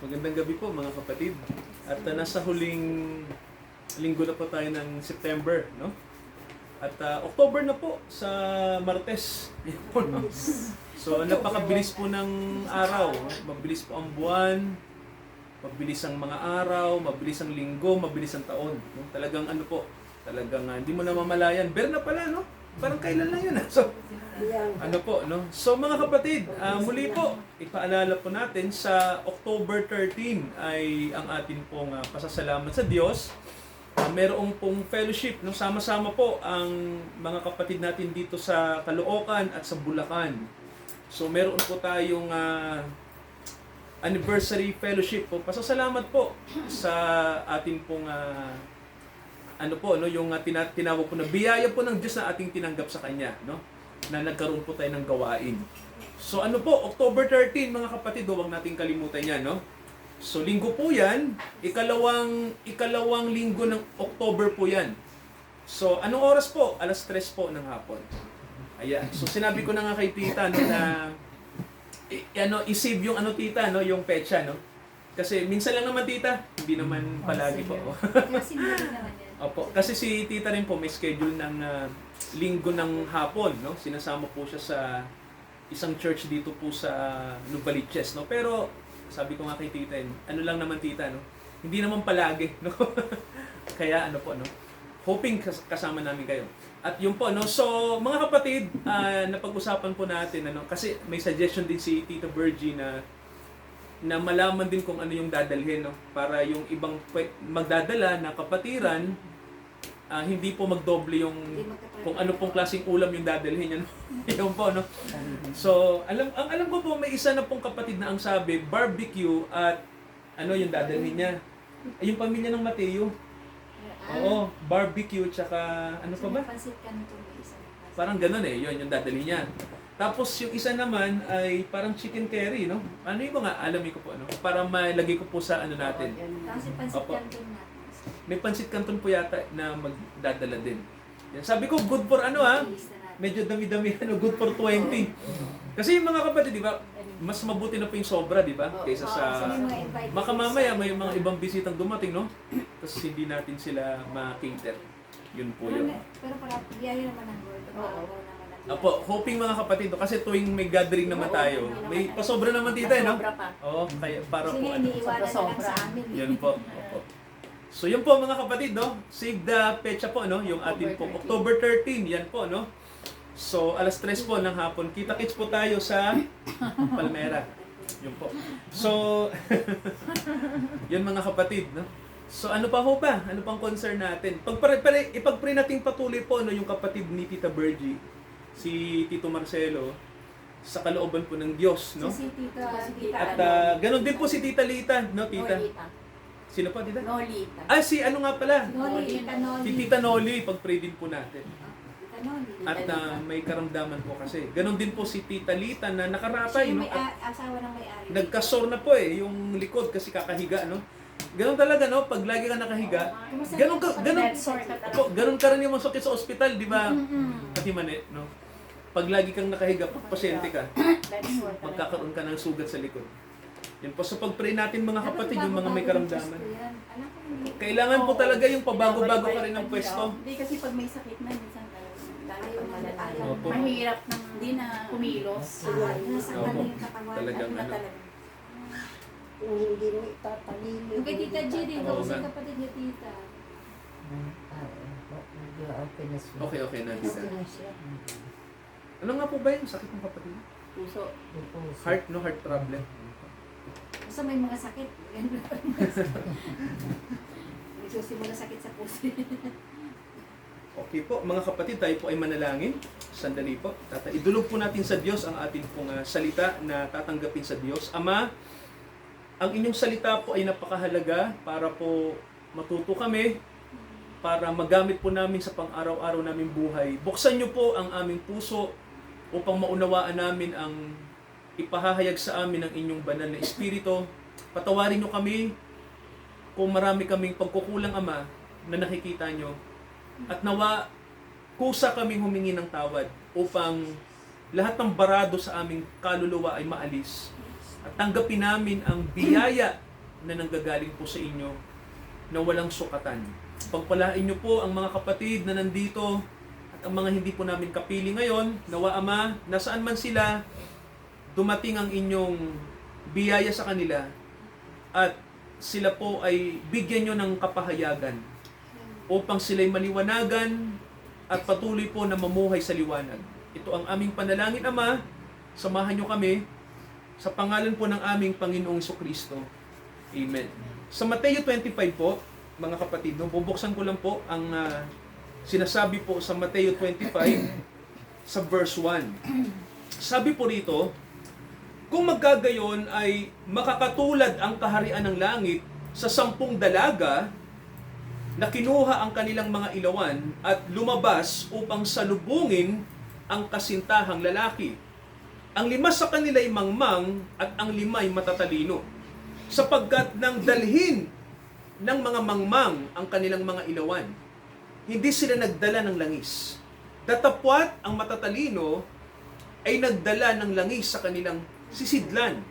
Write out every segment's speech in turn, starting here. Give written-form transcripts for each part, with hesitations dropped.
Magandang gabi po mga kapatid. At nasa huling linggo na po tayo ng September, no? At October na po sa Martes. Yan po, no? So napakabilis po ng araw. Mabilis po ang buwan, mabilis ang mga araw, mabilis ang linggo, mabilis ang taon. No? Talagang ano po, talagang hindi mo na mamalayan. Ber na pala, no? Parang kailan lang yun. So, ano po, no? So mga kapatid, muli po, ipaalala po natin sa October 13 ay ang atin pong pasasalamat sa Diyos. Merong pong fellowship, no? Sama-sama po ang mga kapatid natin dito sa Caloocan at sa Bulacan. So meron po tayong anniversary fellowship po. Pasasalamat po sa atin pong ano po, no, yung tinawag po na biyaya po ng Diyos na ating tinanggap sa Kanya, no? Na nagkaroon po tayo ng gawain. So ano po, October 13, mga kapatid, huwag nating kalimutan yan, no? So linggo po yan, ikalawang linggo ng October po yan. So anong oras po? 3:00 po ng hapon. Ayan. So sinabi ko na nga kay tita, no, na i-save yung tita, no, yung petsa, no? Kasi minsan lang naman tita, hindi naman palagi po. Kasi hindi naman yan. Opo, kasi si tita rin po may schedule ng linggo ng hapon, no? Sinasama po siya sa isang church dito po sa Novaliches, no? Pero sabi ko nga kay tita, ano lang naman tita, no? Hindi naman palagi, no? Kaya ano po, no? Hoping kasama namin kayo. At yun po, no? So, mga kapatid, napag-usapan po natin, ano? Kasi may suggestion din si Tita Virgie na malaman din kung ano yung dadalhin, no? Para yung ibang magdadala na kapatiran, hindi po magdoble yung kung ano pong klaseng ulam yung dadalhin niya, no? Yun po, no? So, alam ko po may isa na pong kapatid na ang sabi, barbecue at ano yung dadalhin niya? Yung pamilya ng Mateo. Oo, barbecue tsaka ano pa ba? Pansit Canton, isa. Parang ganun yun yung dadalhin niya. Tapos yung isa naman ay parang chicken curry, no? Ano yung mga alami ko po, ano? Para malagay ko po sa ano natin. Kasi pansit Opo. Canton natin. May pansit canton po yata na magdadala din. Yan. Sabi ko, good for ano medyo dami-dami, good for 20. Kasi yung mga kapatid, di ba, mas mabuti na po yung sobra, di ba? Kaysa sa... Baka mamaya may mga ibang bisitang dumating, no? Tapos hindi natin sila ma-cater. Yun po yun. Pero para biyaya naman ng Lord. Oo. Apo, hoping mga kapatid, kasi tuwing may gathering naman tayo, may pasobra naman tita, no? Oo, kaya para po ano. Iniiwanan na lang sa amin. Yan po. Opo. So yun po mga kapatid, no? Save the petsa po, no? Yung atin po October 13, yan po, no? So 3:00 po ng hapon, kita-kits po tayo sa Palmera. Yun po. So yun mga kapatid, no? So ano pa ho ba? Ano pang concern natin? Ipag-pray nating patuloy po, no, yung kapatid ni Tita Virgie, si Tito Marcelo, sa kalooban po ng Diyos, no? Si Tita At ganun din po si Tita Lita, no, Tita? Sino pa, Tita? Nolita. Si ano nga pala? Noli. Si Tita Noli, pag-pray din po natin. Tita Noli. At may karamdaman po kasi. Ganon din po si Tita Lita na nakaratay, no? At Asawa ng may-ari. nagkasor na po yung likod kasi kakahiga, no? Ganon talaga, no? Pag lagi ka nakahiga, ganon ka rin yung masakit sa ospital, di ba? Pati mani, no? Pag lagi kang nakahiga, pag pasyente ka, magkakaroon ka ng sugat sa likod. Yan po, so pag-pray natin mga kapatid, yung mga may karamdaman. Kailangan po talaga yung pabago-bago ka rin ng pwesto. Hindi kasi pag may sakit na, minsan Opo. mahirap na hindi na kumilos. Nasa kanila yung katawan. Talagang Ano na ano. talaga. Hindi mo itatalino. Yung kay Tita G din, Oo kasi nga. kapatid niya Tita. Okay na siya. Okay na, Tita. Okay na siya. Ano nga po ba yung sakit ng kapatid? Puso. Heart, no? Heart problem. Basta may mga sakit. Nagsusimula sakit sa puso. Okay po, mga kapatid, tayo po ay manalangin. Sandali po. Idulog po natin sa Diyos ang ating pong salita na tatanggapin sa Diyos. Ama, ang inyong salita po ay napakahalaga para po matuto kami, para magamit po namin sa pang-araw-araw naming buhay. Buksan niyo po ang aming puso upang maunawaan namin ang ipahahayag sa amin ng inyong banal na Espiritu. Patawarin niyo kami kung marami kaming pagkukulang, Ama, na nakikita niyo. At nawa, kusa kaming humingi ng tawad upang lahat ng barado sa aming kaluluwa ay maalis. At tanggapin namin ang biyaya na nanggagaling po sa inyo na walang sukatan. Pagpalain niyo po ang mga kapatid na nandito at ang mga hindi po namin kapili ngayon. Nawa Ama, nasaan man sila, dumating ang inyong biyaya sa kanila at sila po ay bigyan nyo ng kapahayagan upang sila'y maliwanagan at patuloy po na mamuhay sa liwanag. Ito ang aming panalangin, Ama. Samahan nyo kami sa pangalan po ng aming Panginoong Jesucristo. Amen. Sa Mateo 25 po, mga kapatid, no, bubuksan ko lang po ang sinasabi po sa Mateo 25 sa verse 1. Sabi po rito, kung magkagayon ay makakatulad ang kaharian ng langit sa 10 dalaga na kinuha ang kanilang mga ilawan at lumabas upang salubungin ang kasintahang lalaki. Ang 5 sa kanila ay mangmang at ang 5 ay matatalino. Sapagkat nang dalhin ng mga mangmang ang kanilang mga ilawan, hindi sila nagdala ng langis. Datapwat ang matatalino ay nagdala ng langis sa kanilang sisidlan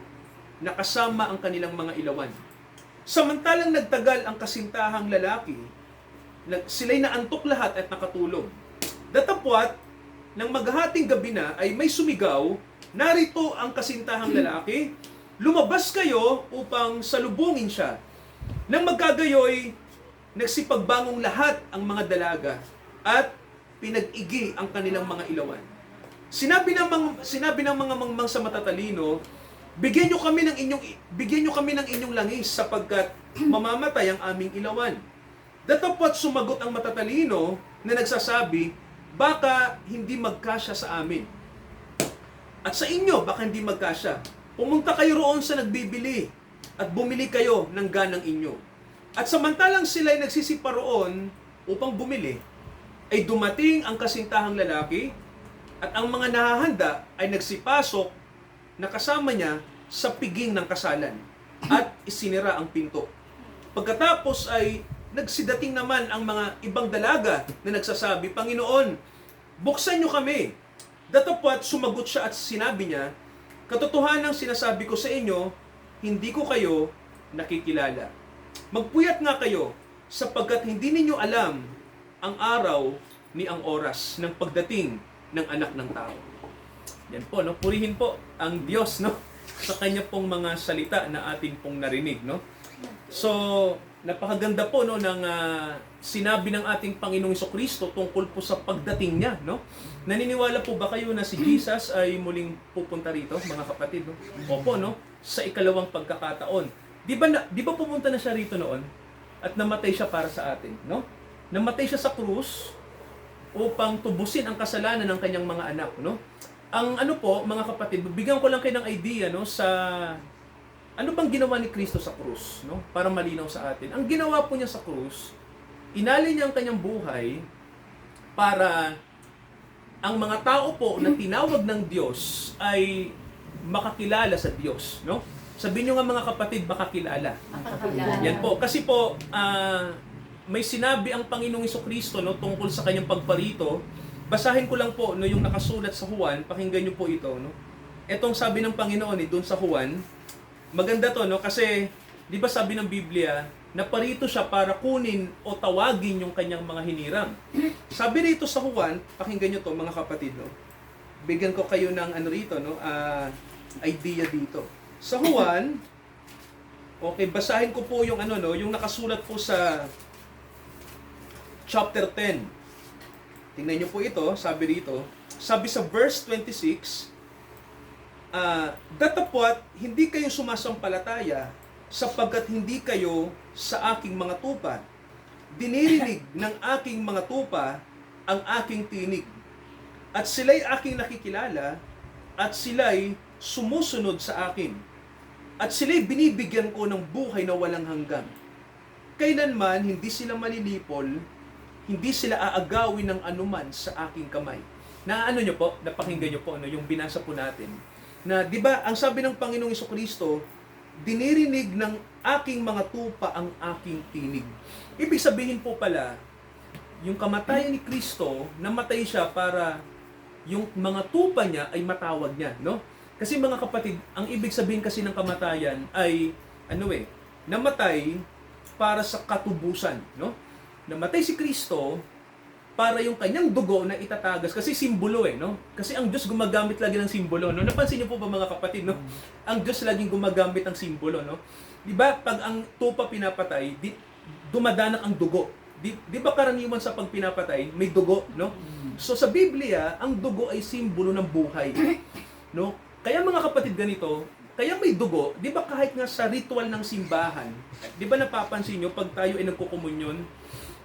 na kasama ang kanilang mga ilawan. Samantalang nagtagal ang kasintahang lalaki, sila'y naantok lahat at nakatulog. Datapwat, nang maghahating gabi na ay may sumigaw, narito ang kasintahang lalaki, lumabas kayo upang salubungin siya. Nang magkagayoy, nagsipagbangong lahat ang mga dalaga at pinag-igi ang kanilang mga ilawan. Sinabi ng mga mangmang sa matatalino, bigyan nyo kami ng inyong langis sapagkat mamamatay ang aming ilawan. Datapwat sumagot ang matatalino na nagsasabi, baka hindi magkasya sa amin. At sa inyo, baka hindi magkasya. Pumunta kayo roon sa nagbibili at bumili kayo ng ganang inyo. At samantalang sila'y nagsisipa roon upang bumili, ay dumating ang kasintahang lalaki at ang mga nahahanda ay nagsipasok na kasama niya sa piging ng kasalan at isinira ang pinto. Pagkatapos ay nagsidating naman ang mga ibang dalaga na nagsasabi, Panginoon, buksan niyo kami. Datapwat sumagot siya at sinabi niya, katotohanang sinasabi ko sa inyo, hindi ko kayo nakikilala. Magpuyat nga kayo sapagkat hindi ninyo alam ang araw ni ang oras ng pagdating ng anak ng tao. Yan po, no? Purihin po ang Diyos, no? Sa kanya pong mga salita na ating pong narinig, no? So, napakaganda po, no, ng sinabi ng ating Panginoong Jesucristo tungkol po sa pagdating niya, no? Naniniwala po ba kayo na si Jesus ay muling pupunta rito, mga kapatid, no? Opo, no? Sa ikalawang pagkakataon. Di ba pumunta na siya rito noon at namatay siya para sa atin, no? Namatay siya sa krus upang tubusin ang kasalanan ng kanyang mga anak, no? Ang ano po, mga kapatid, bigyan ko lang kayo ng idea, no, sa ano bang ginawa ni Kristo sa krus, no? Para malinaw sa atin. Ang ginawa po niya sa krus, inalin niya ang kanyang buhay para ang mga tao po na tinawag ng Diyos ay makakilala sa Diyos, no? Sabihin niyo nga mga kapatid, makakilala. Yan po, kasi po may sinabi ang Panginoong Jesucristo, no, tungkol sa kanyang pagparito. Basahin ko lang po, no, yung nakasulat sa Juan, pakinggan niyo po ito, no. Etong sabi ng Panginoon doon sa Juan, maganda to, no, kasi di ba sabi ng Biblia na parito siya para kunin o tawagin yung kanyang mga hinirang. Sabi rito sa Juan, pakinggan niyo to mga kapatid, no. Bigyan ko kayo ng ano rito, no, idea dito. Sa Juan, okay, basahin ko po yung ano, no, yung nakasulat po sa chapter 10. Tingnan niyo po ito, sabi rito, sabi sa verse 26, datapwat hindi kayo sumasampalataya sapagkat hindi kayo sa aking mga tupa. Dinirinig ng aking mga tupa ang aking tinig. At sila'y aking nakikilala at sila'y sumusunod sa akin. At sila'y binibigyan ko ng buhay na walang hanggan. Kailanman hindi sila malilipol, hindi sila aagawin ng anuman sa aking kamay. Na ano nyo po, napakinggan nyo po, no, yung binasa po natin. Na, di ba, ang sabi ng Panginoong Jesucristo, dinirinig ng aking mga tupa ang aking tinig. Ibig sabihin po pala, yung kamatayan ni Kristo, namatay siya para yung mga tupa niya ay matawag niya, no? Kasi mga kapatid, ang ibig sabihin kasi ng kamatayan ay, namatay para sa katubusan, no? Namatay si Kristo para yung kanyang dugo na itatagas, kasi simbolo no? Kasi ang Diyos gumagamit lagi ng simbolo, no? Napansin niyo po ba mga kapatid, no? Ang Diyos laging gumagamit ng simbolo, no? 'Di ba pag ang tupa pinapatay, dumadanak ang dugo. Di ba karaniwan sa pag pinapatay, may dugo, no? So sa Biblia, ang dugo ay simbolo ng buhay, no? Kaya mga kapatid ganito, kaya may dugo, di ba kahit nga sa ritual ng simbahan, di ba napapansin nyo pag tayo ay nagkukumunyon,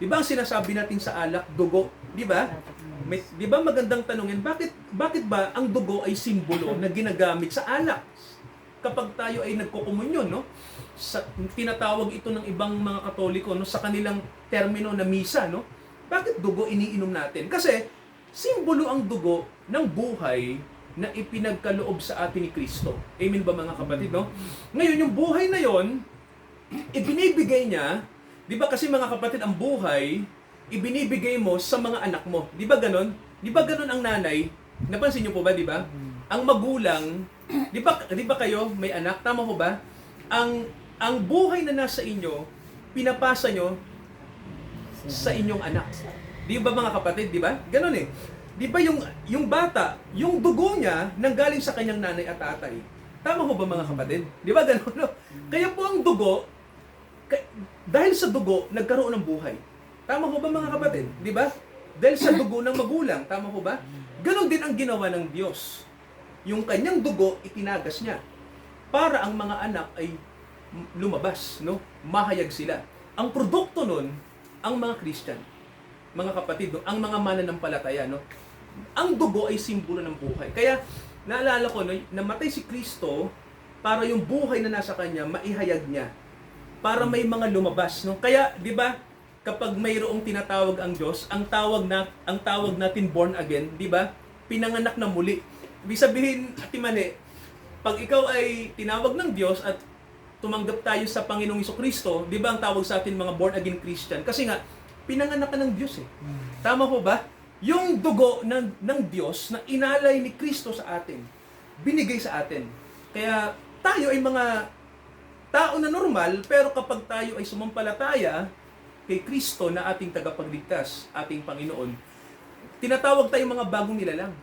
di ba ang sinasabi natin sa alak, dugo, di ba? Di ba magandang tanungin, bakit ba ang dugo ay simbolo na ginagamit sa alak? Kapag tayo ay nagkukumunyon, no? Tinatawag ito ng ibang mga Katoliko, no, sa kanilang termino na misa, no? Bakit dugo iniinom natin? Kasi simbolo ang dugo ng buhay na ipinagkaloob sa atin ni Kristo. Amen ba mga kapatid, no? Ngayon, yung buhay na yon, ibinibigay niya, di ba kasi mga kapatid, ang buhay, ibinibigay mo sa mga anak mo. Di ba ganon? Di ba ganon ang nanay? Napansin niyo po ba, di ba? Ang magulang, di ba kayo may anak? Tama po ba? Ang buhay na nasa inyo, pinapasa nyo sa inyong anak. Di ba mga kapatid, di ba? Ganon eh. Di ba yung bata, yung dugo niya nanggaling sa kanyang nanay at tatay. Tama ho ba mga kapatid? Di ba ganon? No? Kaya po ang dugo, dahil sa dugo, nagkaroon ng buhay. Tama ho ba mga kapatid? Di ba? Dahil sa dugo ng magulang. Tama ho ba? Ganon din ang ginawa ng Diyos. Yung kanyang dugo, itinagas niya. Para ang mga anak ay lumabas, no? Mahayag sila. Ang produkto nun, ang mga Christian. Mga kapatid, no? Ang mga mananampalataya, no? Ang dugo ay simbolo ng buhay. Kaya, naalala ko, no, namatay si Kristo para yung buhay na nasa kanya, maihayag niya. Para may mga lumabas, no? Kaya, di ba, kapag mayroong tinatawag ang Diyos, ang tawag natin born again, di ba? Pinanganak na muli. Ibig sabihin, Ate Mane, pag ikaw ay tinawag ng Diyos at tumanggap tayo sa Panginoong Jesucristo, di ba ang tawag sa atin mga born again Christian? Kasi nga, pinanganak ka ng Diyos eh. Tama po ba? Yung dugo ng Diyos na inalay ni Kristo sa atin, binigay sa atin. Kaya tayo ay mga tao na normal, pero kapag tayo ay sumampalataya kay Kristo na ating tagapagligtas, ating Panginoon, tinatawag tayo mga bagong nilalang.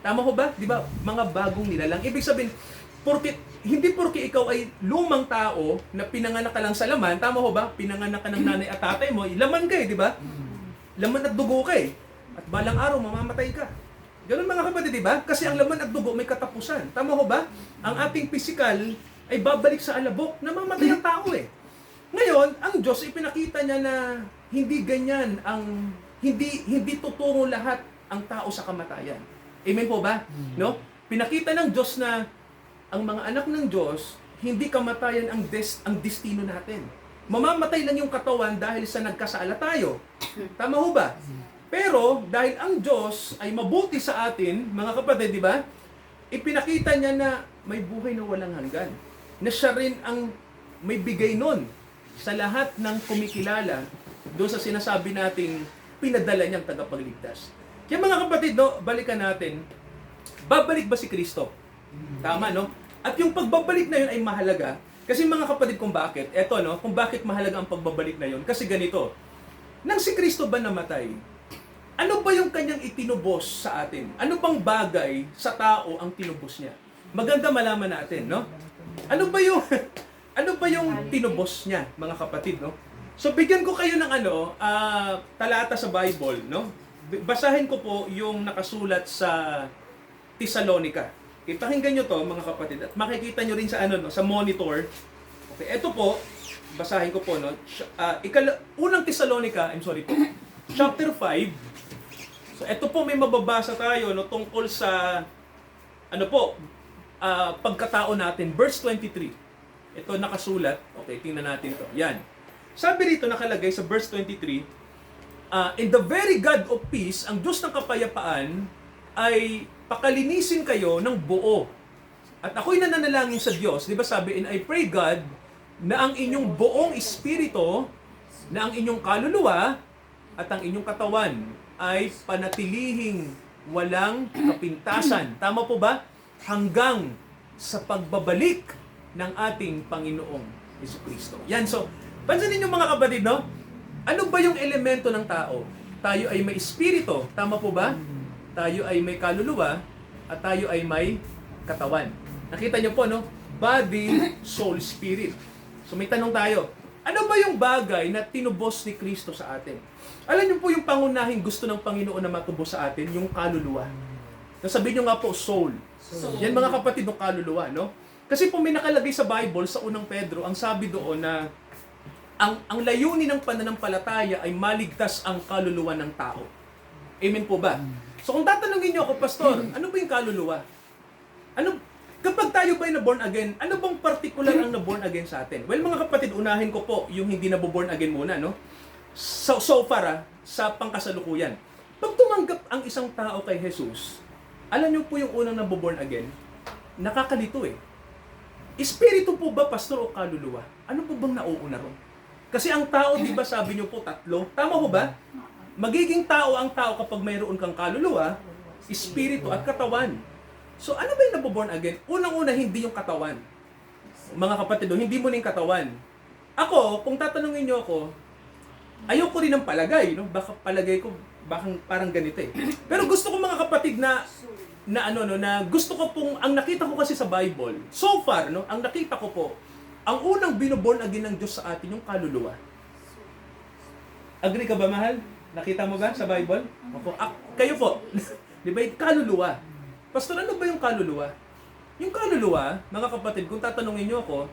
Tama ko ba? Di ba? Mga bagong nilalang. Ibig sabihin, hindi porke ikaw ay lumang tao na pinanganak ka lang sa laman, tama ko ba? Pinanganak ka ng nanay at tatay mo, laman ka di ba? Laman at dugo ka At balang araw, mamamatay ka. Ganun mga kapatid, di ba? Kasi ang laman at dugo may katapusan. Tama ko ba? Ang ating pisikal ay babalik sa alabok, namamatay ang tao Ngayon, ang Diyos ipinakita niya na hindi ganyan hindi tutungo lahat ang tao sa kamatayan. Amen po ba? No? Pinakita ng Diyos na ang mga anak ng Diyos, hindi kamatayan ang destino natin. Mamamatay lang yung katawan dahil sa nagkasala tayo. Tama ho ba? Pero dahil ang Diyos ay mabuti sa atin, mga kapatid, di ba? Ipinakita niya na may buhay na walang hanggan. Na siya rin ang may bigay nun sa lahat ng kumikilala doon sa sinasabi nating pinadala niyang tagapagligtas. Kaya mga kapatid, no, balikan natin, babalik ba si Kristo? Tama, no? At yung pagbabalik na yun ay mahalaga. Kasi mga kapatid, kung bakit? Eto, no? Kung bakit mahalaga ang pagbabalik na yun? Kasi ganito, nang si Kristo ba namatay, ano ba yung kanyang itinubos sa atin? Ano bang bagay sa tao ang tinubos niya? Maganda malaman natin, no? Ano ba yung tinubos niya, mga kapatid, no? So, bigyan ko kayo ng talata sa Bible, no? Basahin ko po yung nakasulat sa Thessalonica. Ipakinggan nyo to, mga kapatid, at makikita nyo rin sa sa monitor. Okay, ito po, basahin ko po, no? Unang Thessalonica, chapter 5. So, ito po may mababasa tayo, no, tungkol sa pagkatao natin, verse 23. Ito nakasulat. Okay, tingnan natin to. Yan. Sabi rito nakalagay sa verse 23, in the very God of peace, ang Diyos ng kapayapaan ay pakalinisin kayo ng buo. At ako'y nananalangin sa Diyos, di ba sabi, and I pray God na ang inyong buong espiritu, na ang inyong kaluluwa, at ang inyong katawan ay panatilihing walang kapintasan. Tama po ba? Hanggang sa pagbabalik ng ating Panginoong Jesucristo. Yan, so, pansinin niyo mga kapatid, no? Ano ba yung elemento ng tao? Tayo ay may espiritu, tama po ba? Tayo ay may kaluluwa, at tayo ay may katawan. Nakita niyo po, no? Body, soul, spirit. So may tanong tayo, ano ba yung bagay na tinubos ni Kristo sa atin? Alam niyo po yung pangunahing gusto ng Panginoon na matubos sa atin, yung kaluluwa. Nasabi niyo nga po, soul. Yan mga kapatid ng kaluluwa, no? Kasi po may nakalagay sa Bible, sa unang Pedro, ang sabi doon na ang layunin ng pananampalataya ay maligtas ang kaluluwa ng tao. Amen po ba? So kung tatanungin niyo ako, Pastor, ano ba yung kaluluwa? Kapag tayo ba ay na-born again, ano bang particular ang na-born again sa atin? Well, mga kapatid, unahin ko po yung hindi na-born again muna, no? So far, sa pangkasalukuyan. Pag tumanggap ang isang tao kay Jesus, alam niyo po yung unang na-born again, nakakalito eh. Espiritu po ba, Pastor, o kaluluwa? Ano po bang nauuna ron? Kasi ang tao, di ba sabi niyo po, tatlo? Tama po ba? Magiging tao ang tao kapag mayroon kang kaluluwa, espiritu at katawan. So ano ba yung naboborn again? Unang-una, hindi yung katawan. Mga kapatid, hindi mo na yung katawan. Ako, kung tatanungin niyo ako, ayoko rin ng palagay, no? Baka palagay ko, parang ganito eh. Pero gusto ko mga kapatid na gusto ko pong, ang nakita ko kasi sa Bible, so far, no, ang nakita ko po, ang unang binoborn again ng Diyos sa atin, yung kaluluwa. Agree ka ba, mahal? Nakita mo ba sa Bible? Ako, kayo po, di ba yung kaluluwa? Pastor, ano ba yung kaluluwa? Yung kaluluwa, mga kapatid, kung tatanungin niyo ako,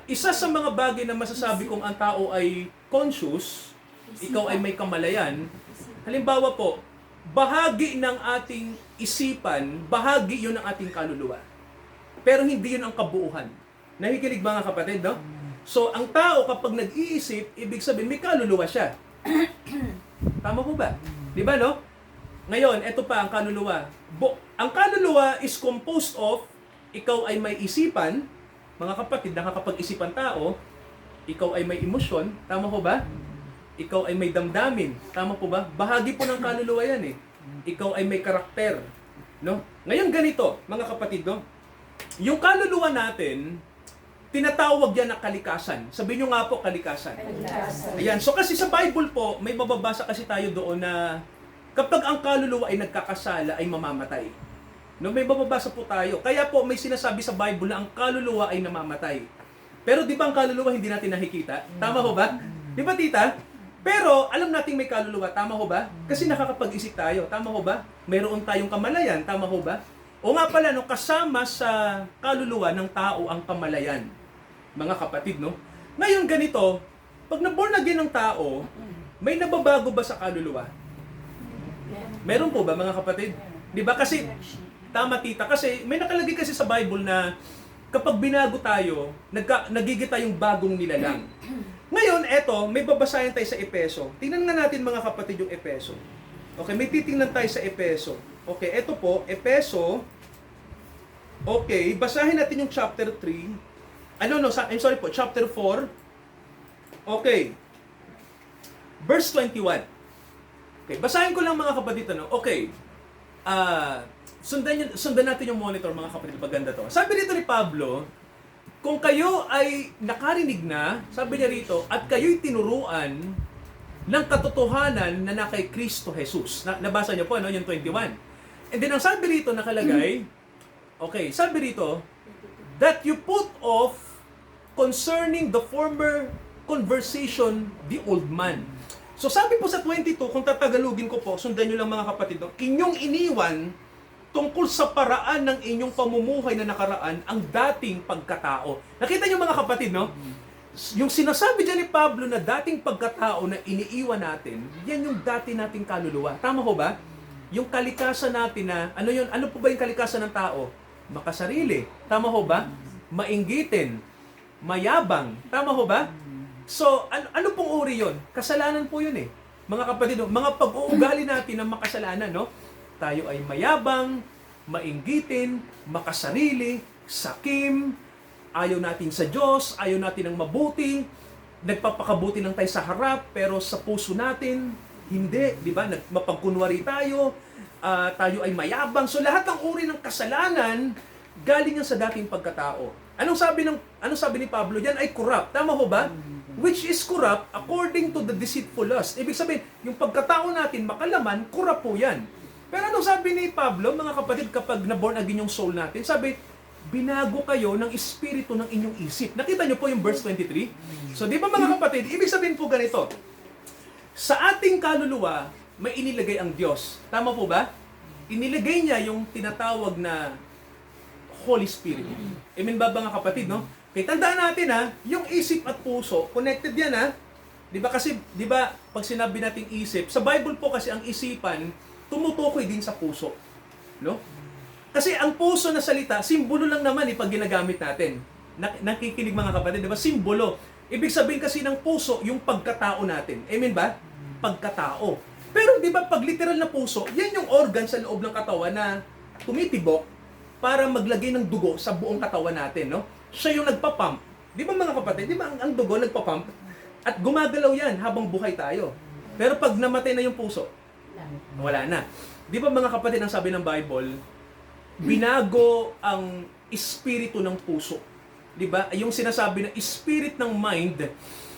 isa sa mga bagay na masasabi kong ang tao ay conscious, ikaw ay may kamalayan, halimbawa po, bahagi ng ating isipan, bahagi yun ng ating kaluluwa. Pero hindi yun ang kabuuhan. Nakikinig ba mga kapatid, no? So, ang tao kapag nag-iisip, ibig sabihin may kaluluwa siya. Tama po ba? Di ba, no? Ngayon, eto pa ang kaluluwa. Ang kaluluwa is composed of, ikaw ay may isipan, mga kapatid, nakakapag-isipan tao, ikaw ay may emosyon, tama po ba? Ikaw ay may damdamin, tama po ba? Bahagi po ng kaluluwa yan eh. Ikaw ay may karakter, no? Ngayon ganito, mga kapatid, no? Yung kaluluwa natin, tinatawag yan na kalikasan. Sabihin nyo nga po, kalikasan. Ayan, so kasi sa Bible po, may mababasa kasi tayo doon na kapag ang kaluluwa ay nagkakasala, ay mamamatay. No, may mababasa po tayo. Kaya po may sinasabi sa Bible na ang kaluluwa ay namamatay. Pero di ba ang kaluluwa hindi natin nakikita? Tama ho ba? Di ba tita? Pero alam nating may kaluluwa, tama ho ba? Kasi nakakapag-isip tayo, tama ho ba? Mayroon tayong kamalayan, tama ho ba? O nga pala, no, kasama sa kaluluwa ng tao ang kamalayan. Mga kapatid, no? Ngayon ganito, pag na-born again ng tao, may nababago ba sa kaluluwa? Meron po ba mga kapatid? Di ba kasi, tama tita, kasi may nakalagay kasi sa Bible na kapag binago tayo, nagigit tayong bagong nilalang. Ngayon, eto, may babasahin tayo sa Epeso. Tingnan nga natin mga kapatid yung Epeso. Okay, may titingnan tayo sa Epeso. Okay, eto po, Epeso. Okay, basahin natin yung chapter 3. Chapter 4. Okay. Verse 21. Okay, basahin ko lang mga kapatid, ano? Okay. Sundan natin yung monitor mga kapatid, maganda to. Sabi dito ni Pablo, kung kayo ay nakarinig na, sabi niya rito, at kayo'y tinuruan ng katotohanan na kay Kristo Jesus. Nabasa niyo po, ano, yung 21. And then ang sabi rito nakalagay, okay, sabi rito, that you put off concerning the former conversation, the old man. So sabi po sa 22, kung tatagalugin ko po, sundan nyo lang mga kapatid, no? Inyong iniwan tungkol sa paraan ng inyong pamumuhay na nakaraan ang dating pagkatao. Nakita nyo mga kapatid, no? Yung sinasabi dyan ni Pablo na dating pagkatao na iniiwan natin, yan yung dati nating kaluluwa. Tama ho ba? Yung kalikasan natin na, ano po ba yung kalikasan ng tao? Makasarili. Tama ho ba? Mainggitin. Mayabang. Tama ho ba? So, ano pong uri yun? Kasalanan po yun eh. Mga kapatid, mga pag-uugali natin ng makasalanan, no? Tayo ay mayabang, mainggitin, makasarili, sakim, ayaw natin sa Diyos, ayaw natin ng mabuti, nagpapakabuti lang tayo sa harap, pero sa puso natin, hindi, di ba? Mapagkunwari tayo, tayo ay mayabang. So lahat ng uri ng kasalanan galing yan sa dating pagkatao. Anong sabi ni Pablo? Yan ay corrupt. Tama ho ba? Which is corrupt according to the deceitful lust. Ibig sabihin, yung pagkatao natin makalaman, corrupt po yan. Pero anong sabi ni Pablo, mga kapatid, kapag na-born again yung soul natin? Sabi, binago kayo ng espiritu ng inyong isip. Nakita nyo po yung verse 23? So, di ba mga kapatid, ibig sabihin po ganito, sa ating kaluluwa, may inilagay ang Diyos. Tama po ba? Inilagay niya yung tinatawag na Holy Spirit. Amen ba mga kapatid, no? Kaya tandaan natin ha, yung isip at puso, connected yan ha. Di ba kasi, di ba, pag sinabi nating isip, sa Bible po kasi ang isipan, tumutukoy din sa puso. No? Kasi ang puso na salita, simbolo lang naman pag ginagamit natin. Nakikinig mga kapatid, di ba? Simbolo. Ibig sabihin kasi ng puso, yung pagkatao natin. Amen ba? Pagkatao. Pero di ba, pag literal na puso, yan yung organ sa loob ng katawan na tumitibok para maglagay ng dugo sa buong katawan natin, no? Siya yung nagpapump. Di ba mga kapatid, di ba ang dugo nagpapump? At gumagalaw yan habang buhay tayo. Pero pag namatay na yung puso, wala na. Di ba mga kapatid, ang sabi ng Bible, binago ang espiritu ng puso. Di ba? Yung sinasabi na spirit ng mind.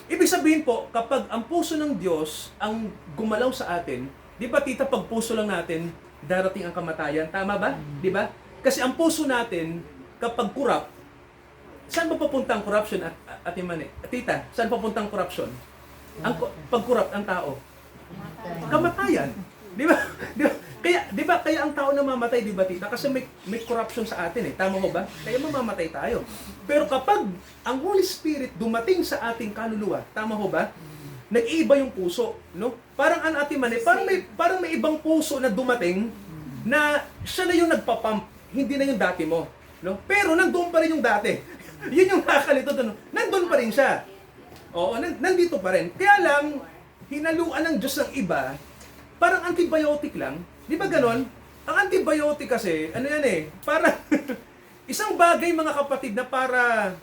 Ibig sabihin po, kapag ang puso ng Diyos ang gumalaw sa atin, di ba tita, pag puso lang natin, darating ang kamatayan. Tama ba? Di ba? Kasi ang puso natin, kapag corrupt, saan ba papunta ang corruption, Ate Mane? Tita, saan papunta ang corruption? Pag corrupt ang tao? Kamatayan. Di ba? Kaya ang tao namamatay, di ba tita? Kasi may corruption sa atin eh. Tama mo ba? Kaya mamamatay tayo. Pero kapag ang Holy Spirit dumating sa ating kaluluwa, tama ho ba? Nag-iiba yung puso, no? Parang Ate Mane, parang may ibang puso na dumating na siya na yung nagpapump, hindi na yung dati mo, no? Pero nandoon pa rin yung dati. Yun yung nakakalito doon. Nandoon pa rin siya. Oo, nandito pa rin. Kaya lang, hinaluan ng Diyos ng iba, parang antibiotic lang. Di ba ganon? Ang antibiotic kasi, ano yan eh, parang isang bagay mga kapatid na para,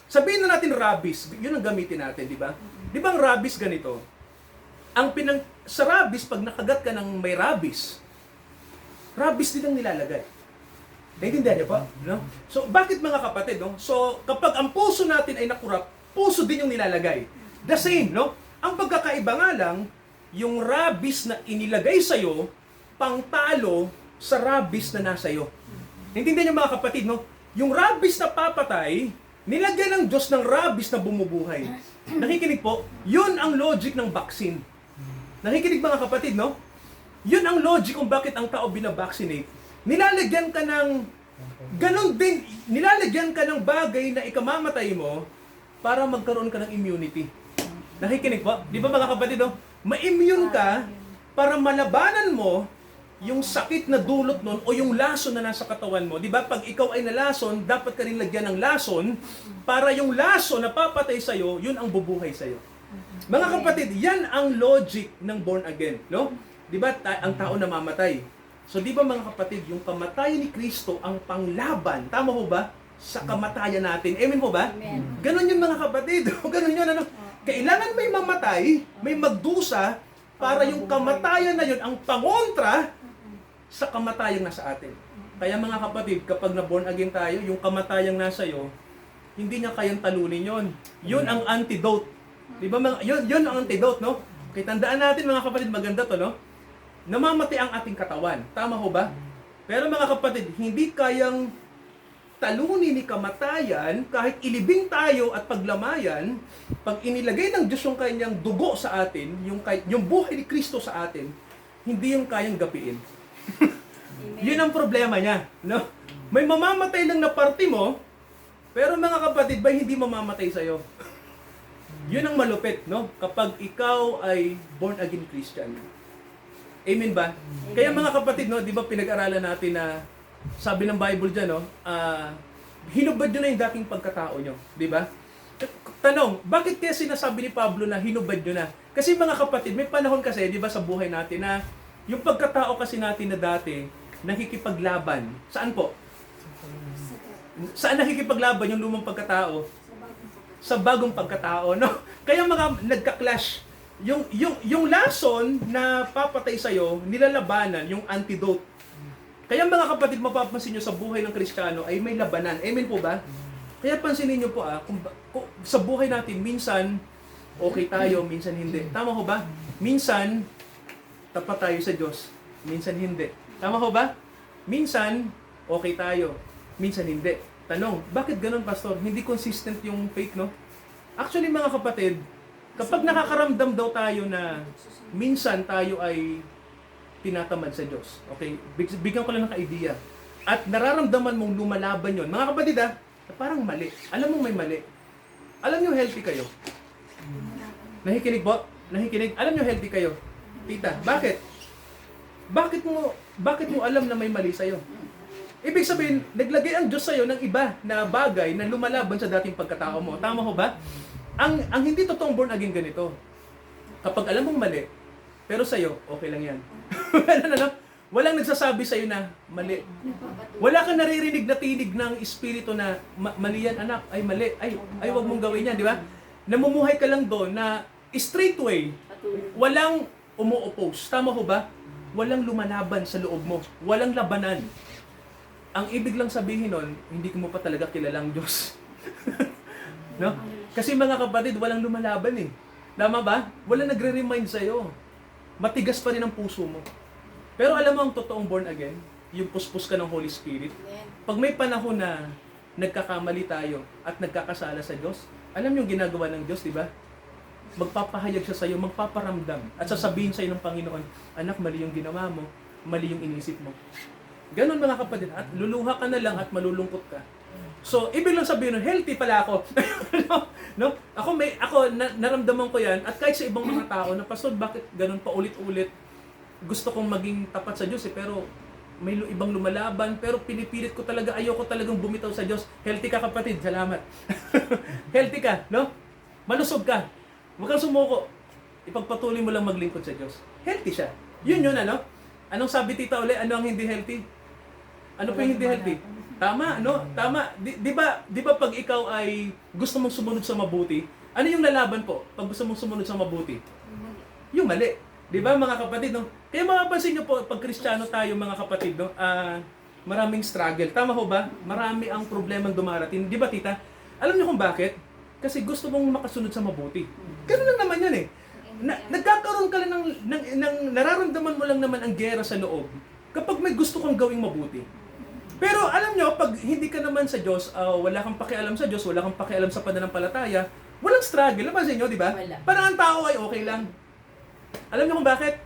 sabihin na natin rabies, yun ang gamitin natin, di ba? Di ba ang rabies ganito? Sa rabies, pag nakagat ka ng may rabies din ang nilalagay. Naintindihan niyo po? No? So, bakit mga kapatid? No? So, kapag ang puso natin ay nakurap, puso din yung nilalagay. The same, no? Ang pagkakaiba nga lang, yung rabies na inilagay sa'yo, pangtalo sa rabies na nasa iyo. Naintindihan niyo mga kapatid, no? Yung rabies na papatay, nilagyan ng Diyos ng rabies na bumubuhay. Nakikinig po? Yun ang logic ng vaccine. Nakikinig mga kapatid, no? Yun ang logic kung bakit ang tao binabaccinate. Nilalagyan ka ng ganun din, nilalagyan ka ng bagay na ikamamatay mo para magkaroon ka ng immunity. Nakikinig po? Di ba mga kapatid, no? Ma-immune ka para malabanan mo yung sakit na dulot nun o yung lason na nasa katawan mo. Di ba? Pag ikaw ay nalason, dapat ka rin lagyan ng lason para yung lason na papatay sa'yo, yun ang bubuhay sa'yo. Mga kapatid, yan ang logic ng born again. No? Di ba? Ang tao namamatay. So di ba mga kapatid, yung kamatayan ni Kristo ang panglaban, tama ho ba? Sa kamatayan natin. Amen ho ba? Amen. Ganon yun mga kapatid. Ganon yun. Ano? Kailangan may mamatay, may magdusa, para yung kamatayan na yun ang pangontra sa kamatayang nasa atin. Kaya mga kapatid, kapag na-born again tayo, yung kamatayang nasa iyo, hindi niya kayang talunin yun. Yun ang antidote. Di ba? Yun ang antidote, no? Kaya tandaan natin mga kapatid, maganda to, no? Namamatay ang ating katawan. Tama ho ba? Pero mga kapatid, hindi kayang talunin ni kamatayan kahit ilibing tayo at paglamayan, pag inilagay ng Diyos yung kanyang dugo sa atin, yung buhay ni Kristo sa atin, hindi yung kayang gapiin. Yun ang problema niya. No? May mamamatay lang na parte mo, pero mga kapatid ba hindi mamamatay sa'yo? Yun ang malupit, no? Kapag ikaw ay born again Christian. Amen ba? Amen. Kaya mga kapatid, no, di ba pinag-aralan natin na sabi ng Bible dyan, no, hinubad nyo na yung dating pagkatao nyo. Di ba? Tanong, bakit kaya sinasabi ni Pablo na hinubad nyo na? Kasi mga kapatid, may panahon kasi, di ba, sa buhay natin na yung pagkatao kasi natin na dati, nakikipaglaban. Saan po? Saan nakikipaglaban yung lumang pagkatao? Sa bagong pagkatao, no? Kaya mga nagka-clash. Yung lason na papatay sa'yo, nilalabanan, yung antidote. Kaya mga kapatid, mapapansin nyo sa buhay ng Kristiyano ay may labanan. Amen po ba? Kaya pansinin nyo po kung sa buhay natin, minsan okay tayo, minsan hindi. Tama ho ba? Minsan, tapat tayo sa Diyos, minsan hindi. Tama ho ba? Minsan, okay tayo, minsan hindi. Tanong, bakit ganun, Pastor? Hindi consistent yung faith, no? Actually, mga kapatid, kapag nakakaramdam daw tayo na minsan tayo ay tinatamad sa Diyos. Okay? Bigyan ko lang ng idea. At nararamdaman mong lumalaban yon. Mga kapatid parang mali. Alam mo may mali. Alam nyo healthy kayo. Nakikinig po? Nakikinig? Alam nyo healthy kayo. Tita, bakit? Bakit mo alam na may mali sa'yo? Ibig sabihin, naglagay ang Diyos sa'yo ng iba na bagay na lumalaban sa dating pagkatao mo. Tama ho ba? Ang hindi totoong born again ganito. Kapag alam mong mali, pero sa'yo, okay lang yan. Walang nagsasabi sa'yo na mali. Wala kang naririnig na tinig ng espiritu na mali yan, anak, ay mali, ay wag mong gawin yan, di ba? Namumuhay ka lang doon na straight way, walang umu-oppose. Tama ho ba? Walang lumalaban sa loob mo. Walang labanan. Ang ibig lang sabihin nun, hindi mo pa talaga kilalang Diyos. No? Kasi mga kapatid, walang lumalaban eh. Tama ba? Walang nagre-remind sa'yo. Matigas pa rin ang puso mo. Pero alam mo ang totoong born again, yung puspos ka ng Holy Spirit. Pag may panahon na nagkakamali tayo at nagkakasala sa Diyos, alam yung ginagawa ng Diyos, di ba? Magpapahayag siya sa iyo, magpaparamdam at sasabihin sa iyo ng Panginoon, anak, mali yung ginawa mo, mali yung inisip mo. Ganon mga kapatid, at luluha ka na lang at malulungkot ka. So, ibig lang sabihin, healthy pala ako. no? Naramdaman ko yan, at kahit sa ibang mga tao, na pastor, bakit ganon pa ulit-ulit? Gusto kong maging tapat sa Diyos pero may ibang lumalaban, pero pinipilit ko talaga, ayoko talagang bumitaw sa Diyos. Healthy ka kapatid, salamat. Healthy ka, no? Malusog ka. Huwag kang sumuko. Ipagpatuloy mo lang maglingkod sa Diyos. Healthy siya. Yun, ano? Anong sabi tita uli? Ano ang hindi healthy? Ano pa yung hindi healthy? Tama, no? Tama. Di ba pag ikaw ay gusto mong sumunod sa mabuti, ano yung lalaban po pag gusto mong sumunod sa mabuti? Yung mali. Di ba mga kapatid, no? Kaya mapapansin nyo po, pag Kristiyano tayo mga kapatid, no? Maraming struggle. Tama ho ba? Marami ang problemang dumarating. Di ba tita? Alam niyo kung bakit? Kasi gusto mong makasunod sa mabuti. Ganun lang naman yan eh. Nagkakaroon ka lang ng nararamdaman mo lang naman ang gera sa loob kapag may gusto kang gawing mabuti. Pero alam nyo, pag hindi ka naman sa Diyos, wala kang pakialam sa Diyos, wala kang pakialam sa pananampalataya, walang struggle. Napansin nyo, di ba? Parang ang tao ay okay lang. Alam niyo kung bakit?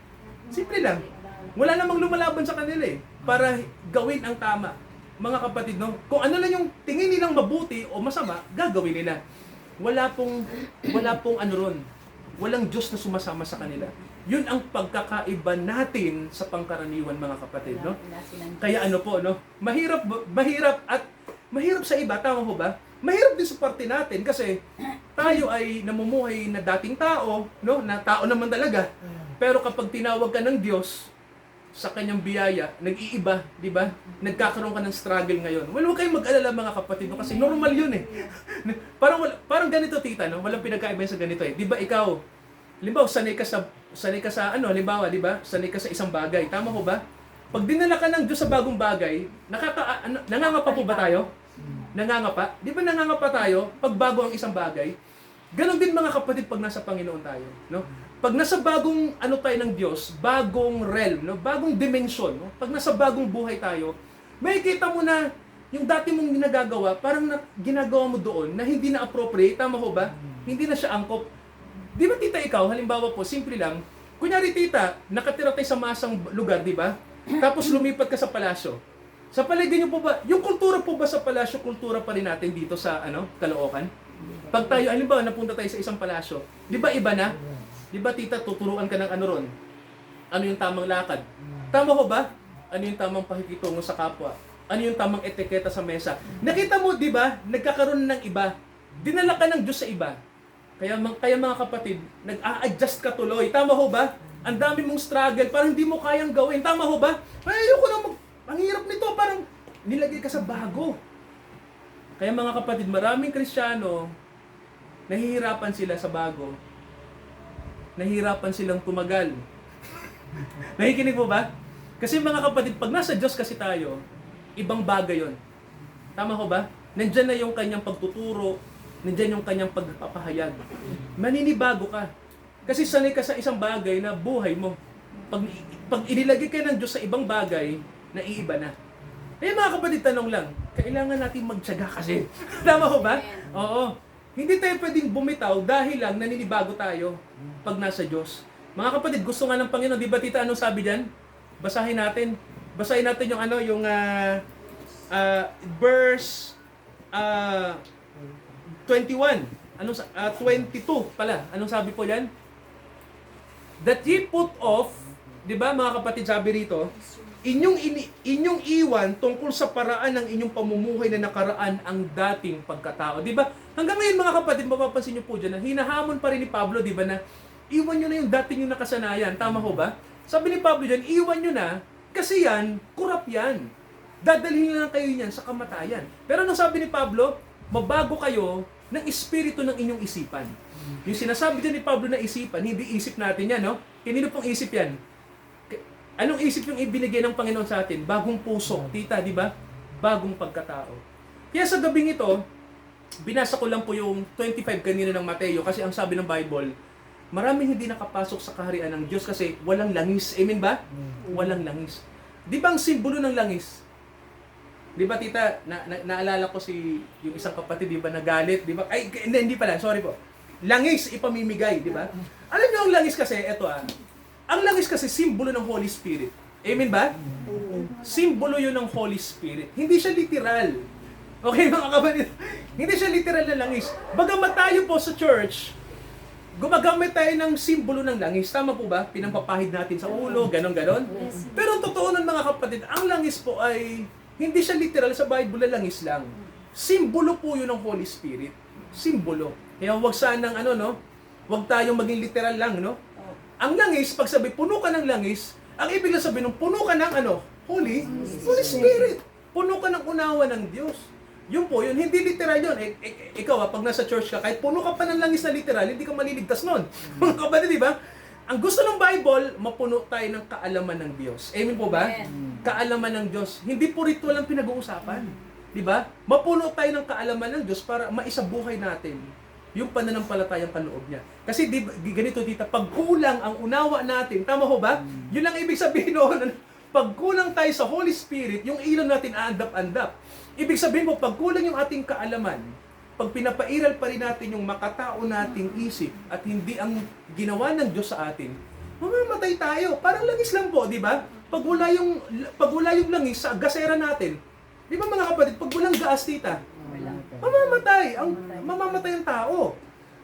Simple lang. Wala namang lumalaban sa kanila eh. Para gawin ang tama. Mga kapatid, no? Kung ano lang yung tingin nilang mabuti o masama, gagawin nila. Wala pong ano ron. Walang Diyos na sumasama sa kanila. Yun ang pagkakaiba natin sa pangkaraniwan, mga kapatid, no? Kaya ano po, no? Mahirap sa iba, tama ho ba? Mahirap din sa parte natin kasi tayo ay namumuhay na dating tao, no? Na tao naman talaga. Pero kapag tinawag ka ng Diyos sa kanyang biyaya, nag-iiba, di ba? Nagkakaroon ka ng struggle ngayon. Well, huwag kayong mag-alala mga kapatid, no? Kasi normal yun eh. Parang ganito tita, no? Walang pinagkaiba sa ganito eh. Di ba ikaw, halimbawa, sanay ka sa halimbawa, di ba? Sanay ka sa isang bagay. Tama ho ba? Pag dinala ka ng Diyos sa bagong bagay, nangangapa po ba tayo? Nangangapa? Di ba nangangapa tayo pag bago ang isang bagay? Ganon din mga kapatid pag nasa Panginoon tayo, no? Pag nasa bagong tayo ng Diyos, bagong realm, no? Bagong dimension, no? Pag nasa bagong buhay tayo, makikita mo na yung dati mong ginagawa, parang ginagawa mo doon na hindi na appropriate, tama ho ba? Hindi na siya angkop. Di ba tita ikaw, halimbawa po, simple lang, kunyari tita, nakatira tayo sa masang lugar, di ba? Tapos lumipat ka sa palasyo. Sa palagay niyo po ba, yung kultura po ba sa palasyo, kultura pa rin natin dito sa Caloocan? Pag tayo, halimbawa, napunta tayo sa isang palasyo, di ba iba na? Di ba tita, tuturuan ka ng ano ron? Ano yung tamang lakad? Tama ho ba? Ano yung tamang pakikitungo sa kapwa? Ano yung tamang etiketa sa mesa? Nakita mo, di ba, nagkakaroon ng iba. Dinala ka ng Diyos sa iba. Kaya mga kapatid, nag-a-adjust ka tuloy. Tama ho ba? Ang dami mong struggle, parang hindi mo kayang gawin. Tama ho ba? Ay, ayoko na ang hirap nito, parang nilagay ka sa bago. Kaya mga kapatid, maraming Kristiyano, nahihirapan sila sa bago. Nahihirapan silang tumagal. Nakikinig po ba? Kasi mga kapatid, pag nasa Diyos kasi tayo, ibang bagay yon. Tama ko ba? Nandyan na yung kanyang pagtuturo, nandyan yung kanyang pagpapahayag. Maninibago ka. Kasi sanay ka sa isang bagay na buhay mo. Pag inilagay ka ng Diyos sa ibang bagay, naiiba na. Eh mga kapatid, tanong lang, kailangan natin magtiyaga kasi. Tama ko ba? Oo. Hindi tayo pwedeng bumitaw dahil lang naninibago tayo pag nasa Diyos. Mga kapatid, gusto nga ng Panginoon, di ba tita, anong sabi diyan? Basahin natin. Basahin natin yung verse 21. 22 pala. Anong sabi po diyan? That ye put off, di ba mga kapatid, sabi rito, inyong iwan tungkol sa paraan ng inyong pamumuhay na nakaraan ang dating pagkatao. Di ba? Hanggang ngayon mga kapatid, mapapansin niyo po dyan na hinahamon pa rin ni Pablo, di ba, na iwan nyo na yung dating yung nakasanayan. Tama ho ba? Sabi ni Pablo dyan, iwan nyo na kasi yan, kurap yan. Dadalhin lang kayo yan sa kamatayan. Pero nung sabi ni Pablo, mabago kayo ng espiritu ng inyong isipan. Yung sinasabi dyan ni Pablo na isipan, hindi isip natin yan, no? Kanino pong isip yan? Anong isip yung ibinigay ng Panginoon sa atin? Bagong puso, tita, di ba? Bagong pagkatao. Kaya sa gabing ito, binasa ko lang po yung 25 kanina ng Mateo kasi ang sabi ng Bible, maraming hindi nakapasok sa kaharian ng Diyos kasi walang langis. Amen ba? Walang langis. Di ba ang simbolo ng langis? Di ba tita, naalala ko yung isang kapatid, di ba, nagalit, di ba? Ay, hindi pala, sorry po. Langis ipamimigay, di ba? Alam niyo ang langis kasi, ang langis kasi simbolo ng Holy Spirit. Amen ba? Simbolo yun ng Holy Spirit. Hindi siya literal. Okay mga kapatid? Hindi siya literal na langis. Bagamat tayo po sa church, gumagamit tayo ng simbolo ng langis. Tama po ba? Pinampapahid natin sa ulo, ganon-ganon. Pero totoo nun mga kapatid, ang langis po ay hindi siya literal sa Bible na langis lang. Simbolo po yun ng Holy Spirit. Simbolo. Kaya huwag sanang huwag tayong maging literal lang, no? Ang langis, pag sabi, puno ka ng langis, ang ibig na sabihin ng puno ka ng Holy Spirit. Puno ka ng unawa ng Diyos. Yun po, yun. Hindi literal yun. Ikaw, pag nasa church ka, kahit puno ka pa ng langis na literal, hindi ka maliligtas nun. Mga kapatid, di ba? Ang gusto ng Bible, mapuno tayo ng kaalaman ng Diyos. Amen po ba? Kaalaman ng Diyos. Hindi po ritual ang pinag-uusapan. Di ba? Mapuno tayo ng kaalaman ng Diyos para maisabuhay natin yung pananampalatayang kaloob niya. Kasi ganito dito, pag kulang ang unawa natin, tama ho ba? Yun lang ibig sabihin noon, pag kulang tayo sa Holy Spirit, yung ilaw natin aandap-andap. Ibig sabihin mo, pag kulang yung ating kaalaman, pag pinapairal pa rin natin yung makatao nating isip at hindi ang ginawa ng Diyos sa atin, mamamatay tayo. Parang langis lang po, di ba? Pag wala yung langis sa gasera natin, di ba mga kapatid, pag walang gaas, tita, mamamatay ang tao.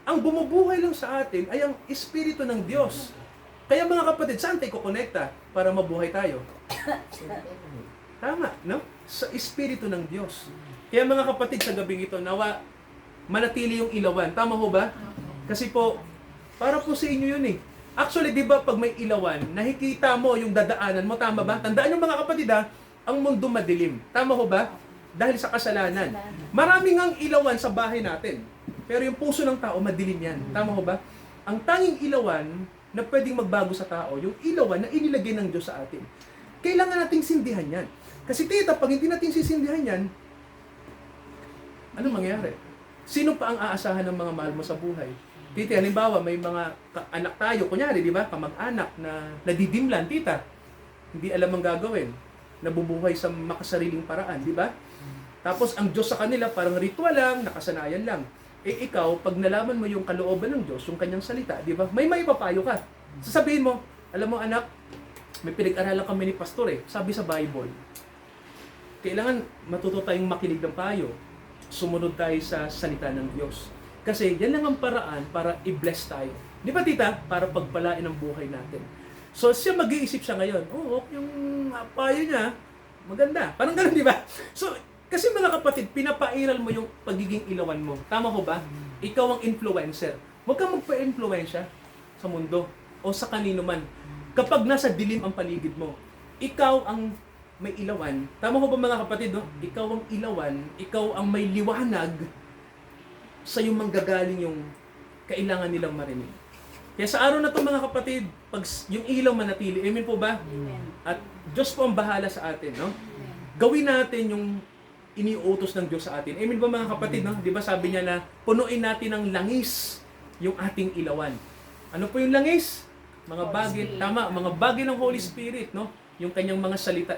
Ang bumubuhay lang sa atin ay ang Espiritu ng Diyos. Kaya mga kapatid, saan tayo kukonekta para mabuhay tayo? Tama, no? Sa Espiritu ng Diyos. Kaya mga kapatid, sa gabing ito, nawa manatili yung ilawan. Tama ho ba? Kasi po, para po sa inyo yun eh. Actually, di ba pag may ilawan, nakikita mo yung dadaanan mo, tama ba? Tandaan yung mga kapatid ang mundo madilim. Tama ho ba? Dahil sa kasalanan. Maraming ang ilawan sa bahay natin. Pero yung puso ng tao, madilim yan. Tama ho ba? Ang tanging ilawan na pwedeng magbago sa tao, yung ilawan na inilagay ng Diyos sa atin. Kailangan nating sindihan yan. Kasi tita, pag hindi natin sisindihan yan, anong mangyayari? Sino pa ang aasahan ng mga mahal mo sa buhay? Tita, halimbawa, may mga anak tayo, kunyari, di ba, kamag-anak na nadidimlan, tita, hindi alam ang gagawin, nabubuhay sa makasariling paraan, di ba? Tapos ang Diyos sa kanila parang ritual lang, nakasanayan lang. Eh ikaw, pag nalaman mo yung kalooban ng Diyos, yung kanyang salita, di ba? May maipapayo ka. Sasabihin mo, alam mo anak, may pinag-aralan kami ni pastor sabi sa Bible, kailangan matuto tayong makinig ng payo. Sumunod tayo sa salita ng Diyos. Kasi yan lang ang paraan para i-bless tayo. Di ba tita? Para pagpalain ang buhay natin. So siya mag-iisip siya ngayon, yung payo niya, maganda. Parang gano'n, di ba? So, kasi mga kapatid, pinapairal mo yung pagiging ilawan mo. Tama ko ba? Ikaw ang influencer. Huwag kang magpa-influensya sa mundo o sa kanino man. Kapag nasa dilim ang paligid mo, ikaw ang may ilawan. Tama ko ba mga kapatid? No? Ikaw ang ilawan, ikaw ang may liwanag sa yung manggagaling yung kailangan nilang marinig. Kaya sa araw na to mga kapatid, yung ilaw manatili. Amen po ba? Amen. At Diyos po ang bahala sa atin, no? Amen. Gawin natin yung iniutos ng Diyos sa atin. Amen ba mga kapatid, no? Di ba sabi niya na punuin natin ng langis yung ating ilawan. Ano po yung langis? Mga Holy bagay, Spirit. tama, mga bagay ng Holy Spirit, no? Yung kanyang mga salita,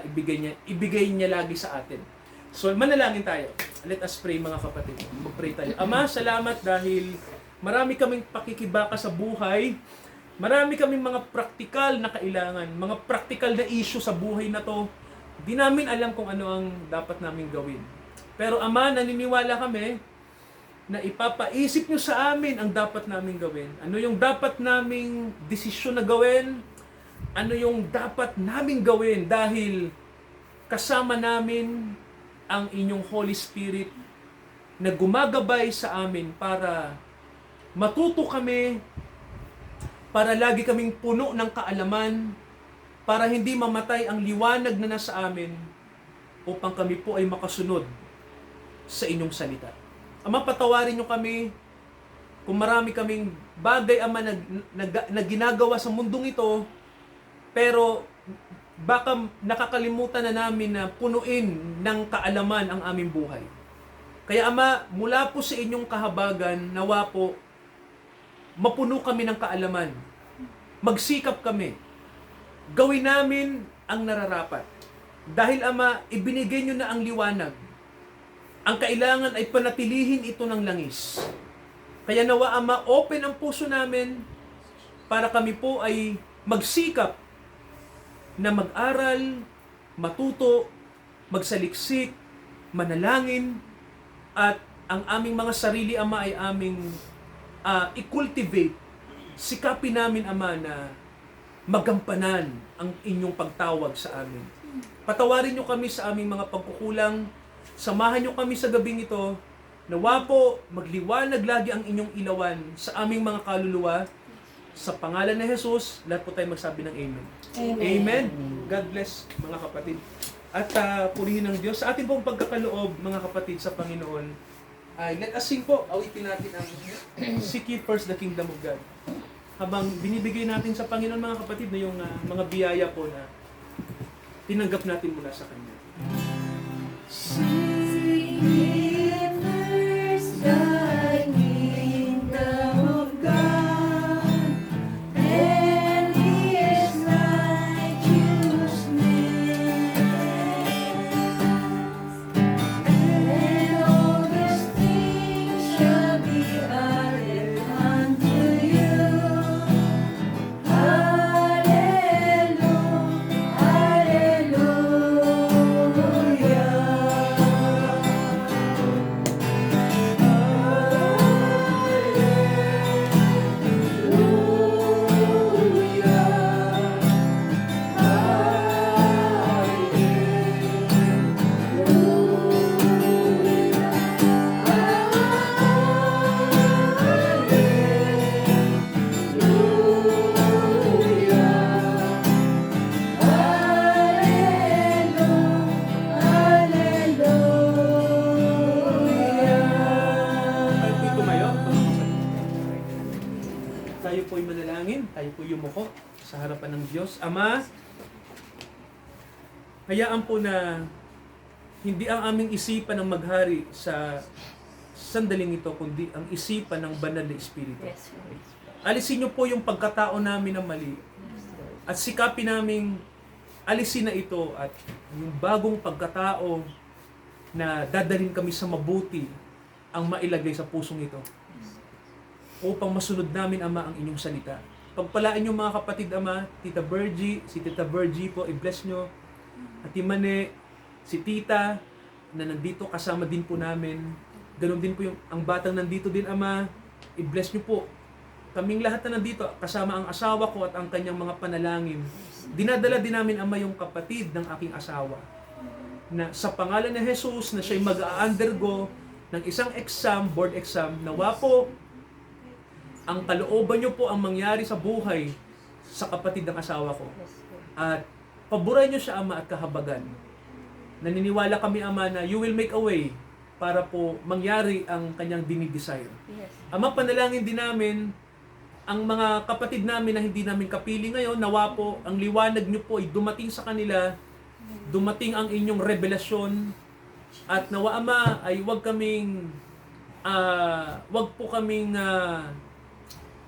ibigay niya lagi sa atin. So, manalangin tayo. Let us pray mga kapatid. Mag-pray tayo. Ama, salamat dahil marami kaming pakikibaka sa buhay. Marami kaming mga praktikal na kailangan, mga praktikal na issue sa buhay na to. Di namin alam kung ano ang dapat namin gawin. Pero Ama, naniniwala kami na ipapaisip nyo sa amin ang dapat namin gawin. Ano yung dapat naming desisyon na gawin? Ano yung dapat naming gawin dahil kasama namin ang inyong Holy Spirit na gumagabay sa amin para matuto kami, para lagi kaming puno ng kaalaman, para hindi mamatay ang liwanag na nasa amin upang kami po ay makasunod sa inyong salita. Ama, patawarin nyo kami kung marami kaming bagay, Ama, na ginagawa sa mundong ito, pero baka nakakalimutan na namin na punuin ng kaalaman ang aming buhay. Kaya Ama, mula po sa inyong kahabagan, nawa po, mapuno kami ng kaalaman. Magsikap kami. Gawin namin ang nararapat. Dahil Ama, ibinigay nyo na ang liwanag. Ang kailangan ay panatilihin ito ng langis. Kaya nawa Ama, open ang puso namin para kami po ay magsikap na mag-aral, matuto, magsaliksik, manalangin, at ang aming mga sarili, Ama, ay aming i-cultivate. Sikapin namin, Ama, na magampanan ang inyong pagtawag sa amin. Patawarin nyo kami sa aming mga pagkukulang. Samahan nyo kami sa gabing ito. Nawa po, magliwanag lagi ang inyong ilawan sa aming mga kaluluwa. Sa pangalan ni Jesus, lahat po tayo magsabi ng Amen. Amen. God bless, mga kapatid. At purihin ng Diyos. Sa ating pong pagkakaloob, mga kapatid, sa Panginoon, ay let us sing po, awitin natin ang Seek ye first the kingdom of God. Habang binibigay natin sa Panginoon, mga kapatid, na yung mga biyaya po na tinanggap natin mula sa Kanya. Seek ye first the kingdom of God, and His righteousness, and all these things shall be added unto you. Hallelujah, Tayo po'y tumayo, mga kapatid. Tayo po'y manalangin, tayo po'y yumuko sa harapan ng Diyos. Ama, hayaan po na hindi ang aming isipan ang maghari sa sandaling ito, kundi ang isipan ng banal na Espiritu. Yes, Lord. Alisin niyo po yung pagkatao namin na mali. At sikapin naming alisin na ito at yung bagong pagkatao na dadalhin kami sa mabuti ang mailagay sa pusong ito. Upang masunod namin, Ama, ang inyong salita. Pagpalain niyo mga kapatid, Ama, Tita Virgie, si Tita Virgie po, i-bless niyo. At Mane, si Tita, na nandito kasama din po namin. Ganon din po yung ang batang nandito din, Ama, i-bless niyo po. Kaming lahat na nandito, kasama ang asawa ko at ang kanyang mga panalangin. Dinadala din namin, Ama, yung kapatid ng aking asawa. Na sa pangalan ni Jesus, na siya'y mag-undergo ng isang exam, board exam, nawa po, ang kalooban niyo po ang mangyari sa buhay sa kapatid ng asawa ko. At paboran niyo siya, Ama, at kahabagan. Naniniwala kami, Ama, na you will make a way para po mangyari ang kanyang dinidesire. Yes. Ama, panalangin din namin ang mga kapatid namin na hindi namin kapili ngayon, nawa po, ang liwanag niyo po ay dumating sa kanila, dumating ang inyong revelasyon, at nawa Ama ay wag po kaming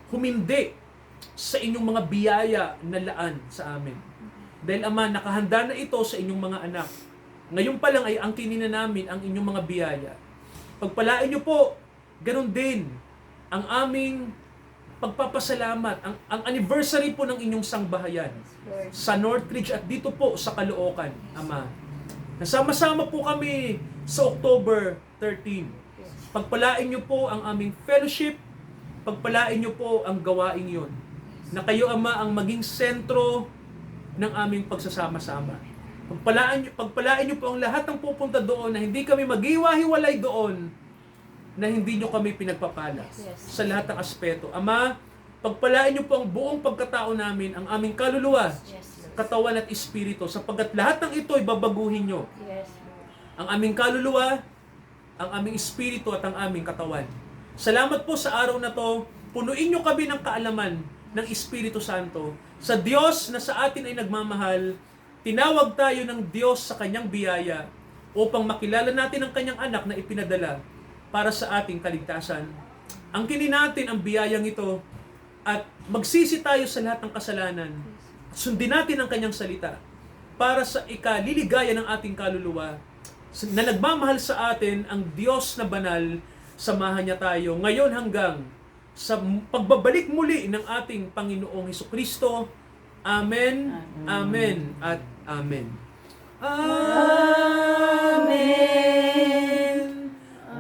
humindi sa inyong mga biyaya na laan sa amin. Dahil Ama, nakahanda na ito sa inyong mga anak. Ngayon pa lang ay angkinin na namin ang inyong mga biyaya. Pagpalain niyo po, ganun din, ang aming pagpapasalamat, ang anniversary po ng inyong sangbahayan Lord. sa Northridge at dito po sa Caloocan, Ama. Nasama-sama po kami sa October 13. Pagpalain niyo po ang aming fellowship, pagpalain niyo po ang gawaing yon. Na kayo, Ama, ang maging sentro ng aming pagsasama-sama. Pagpalain niyo po ang lahat ng pupunta doon na hindi kami maghiwa-hiwalay doon na hindi nyo kami pinagpapala sa lahat ng aspeto. Ama, pagpalain niyo po ang buong pagkatao namin, ang aming kaluluwa, katawan at espiritu, sapagkat lahat ng ito ay babaguhin nyo. Yes, Lord. Ang aming kaluluwa, ang aming espiritu at ang aming katawan. Salamat po sa araw na to. Punuin nyo kami ng kaalaman ng Espiritu Santo. Sa Diyos na sa atin ay nagmamahal, tinawag tayo ng Diyos sa kanyang biyaya upang makilala natin ang kanyang anak na ipinadala para sa ating kaligtasan. Angkinin natin ang biyayang ito at magsisi tayo sa lahat ng kasalanan. Sundin natin ang kanyang salita para sa ikaliligaya ng ating kaluluwa na nagmamahal sa atin ang Diyos na banal. Samahan niya tayo ngayon hanggang sa pagbabalik muli ng ating Panginoong Hesukristo. Amen, amen, at amen. Amen.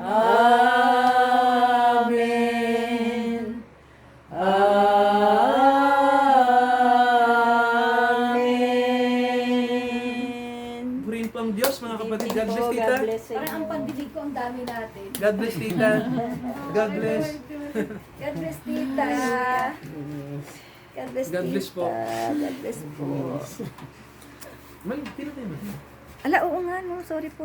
Amen. Amen. Purihin po ang Diyos, mga kapatid. God bless, tita. God bless you. Parang ang pandinig ko ang dami natin. God bless, tita. God bless. God bless, tita. God bless, God bless po. God bless po. Mal, tino tayo. Ala, oo nga, no. Sorry po.